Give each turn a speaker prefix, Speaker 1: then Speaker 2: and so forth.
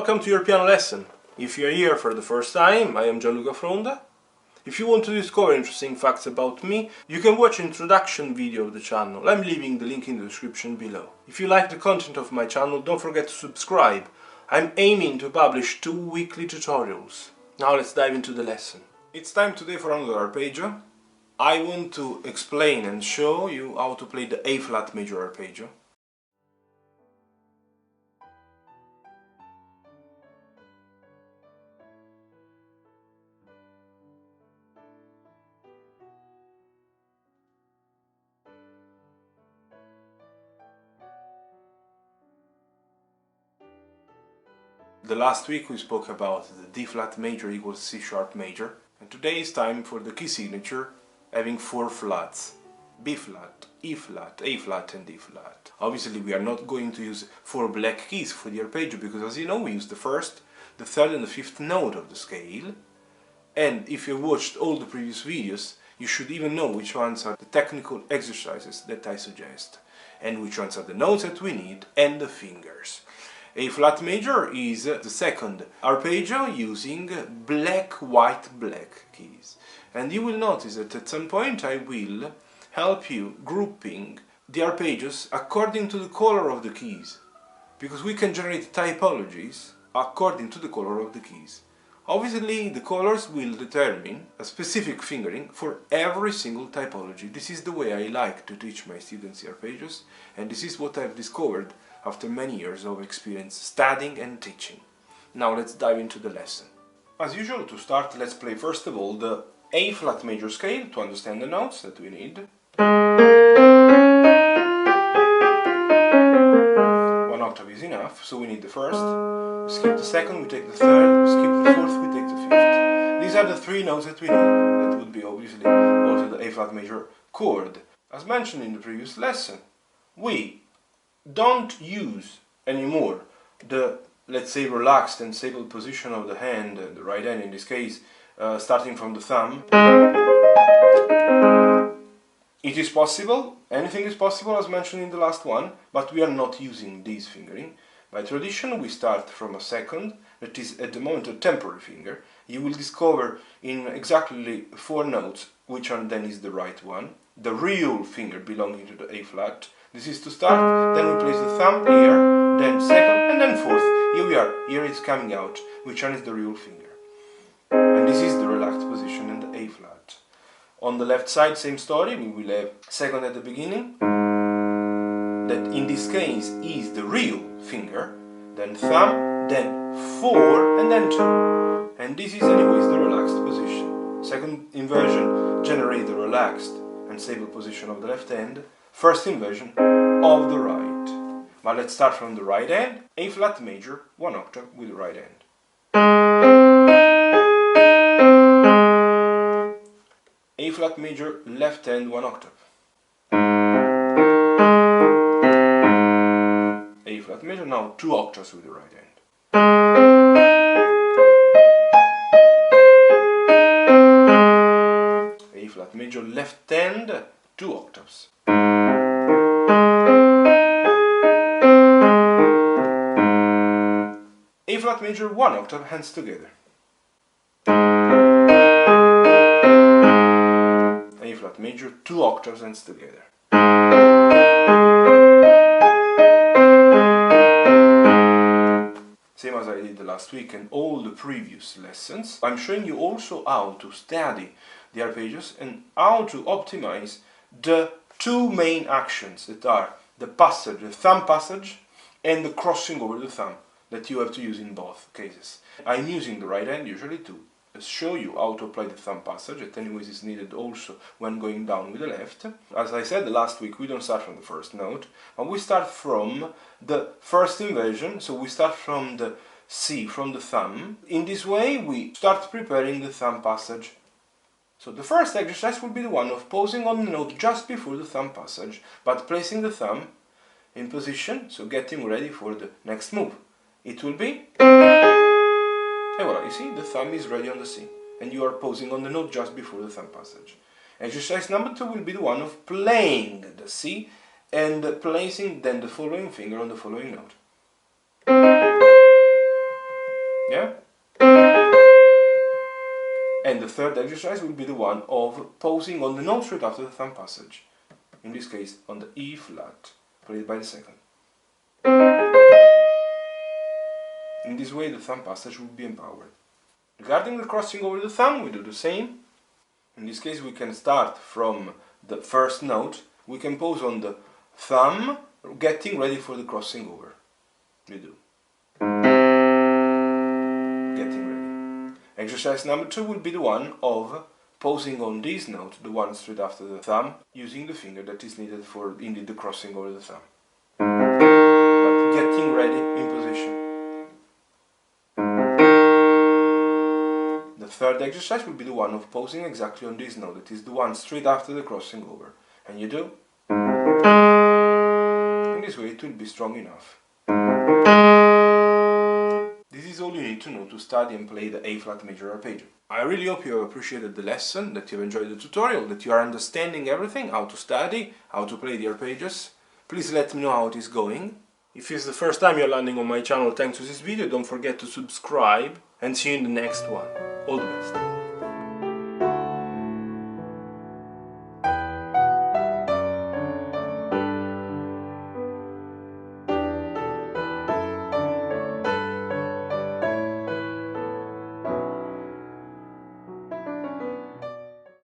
Speaker 1: Welcome to your piano lesson. If you're here for the first time, I am Gianluca Fronda. If you want to discover interesting facts about me, you can watch an introduction video of the channel. I'm leaving the link in the description below. If you like the content of my channel, don't forget to subscribe. I'm aiming to publish 2 weekly tutorials. Now let's dive into the lesson. It's time today for another arpeggio. I want to explain and show you how to play the A-flat major arpeggio. The last week we spoke about the D-flat major equals C-sharp major, and today is time for the key signature having 4 flats: B-flat, E-flat, A-flat and D-flat. Obviously we are not going to use 4 black keys for the arpeggio because, as you know, we use the first, the third and the fifth note of the scale, and if you watched all the previous videos you should even know which ones are the technical exercises that I suggest and which ones are the notes that we need and the fingers. A-flat major is the second arpeggio using black, white, black keys. And you will notice that at some point I will help you grouping the arpeggios according to the color of the keys. Because we can generate typologies according to the color of the keys. Obviously the colors will determine a specific fingering for every single typology. This is the way I like to teach my students the arpeggios, and this is what I've discovered after many years of experience studying and teaching. Now let's dive into the lesson. As usual, to start, let's play first of all the A-flat major scale to understand the notes that we need. 1 octave is enough, so we need the first. We skip the second, we take the third, we skip the fourth, we take the fifth. These are the 3 notes that we need. That would be obviously also the A-flat major chord. As mentioned in the previous lesson, we don't use anymore the, let's say, relaxed and stable position of the hand, the right hand in this case, starting from the thumb. It is possible, anything is possible as mentioned in the last one, but we are not using this fingering. By tradition we start from a second, that is at the moment a temporary finger. You will discover in exactly 4 notes which one then is the right one, the real finger belonging to the A-flat. This is to start, then we place the thumb here, then second, and then fourth. Here we are, here it's coming out, which one is the real finger. And this is the relaxed position in the A-flat. On the left side, same story, we will have second at the beginning, that in this case is the real finger, then thumb, then 4, and then 2. And this is anyways the relaxed position. Second inversion generates the relaxed and stable position of the left hand. First inversion of the right. But let's start from the right hand. A-flat major, 1 octave with the right hand. A-flat major, left hand, 1 octave. A-flat major, now 2 octaves with the right hand. A-flat major, left hand, 2 octaves. A-flat major, 1 octave, hands together. A-flat major, 2 octaves, hands together. Same as I did the last week and all the previous lessons, I'm showing you also how to study the arpeggios and how to optimize the 2 main actions that are the passage, the thumb passage, and the crossing over the thumb that you have to use in both cases. I'm using the right hand usually to show you how to apply the thumb passage, that anyways is needed also when going down with the left. As I said the last week, we don't start from the first note, but we start from the first inversion, so we start from the C, from the thumb. In this way we start preparing the thumb passage. So the first exercise will be the one of pausing on the note just before the thumb passage, but placing the thumb in position, so getting ready for the next move. It will be, and voilà, you see, the thumb is ready on the C, and you are pausing on the note just before the thumb passage. Exercise number 2 will be the one of playing the C and placing then the following finger on the following note. Yeah? And the third exercise will be the one of pausing on the note straight after the thumb passage. In this case, on the E flat, played by the second. In this way, the thumb passage will be empowered. Regarding the crossing over the thumb, we do the same. In this case, we can start from the first note. We can pause on the thumb, getting ready for the crossing over. We do. Getting ready. Exercise number 2 will be the one of pausing on this note, the one straight after the thumb, using the finger that is needed for indeed the crossing over the thumb. But getting ready in position. The third exercise will be the one of pausing exactly on this note, that is the one straight after the crossing over. And you do. In this way it will be strong enough. This is all you need to know to study and play the A-flat major arpeggio. I really hope you have appreciated the lesson, that you've enjoyed the tutorial, that you are understanding everything, how to study, how to play the arpeggios. Please let me know how it is going. If it's the first time you're landing on my channel thanks to this video, don't forget to subscribe and see you in the next one. All the best.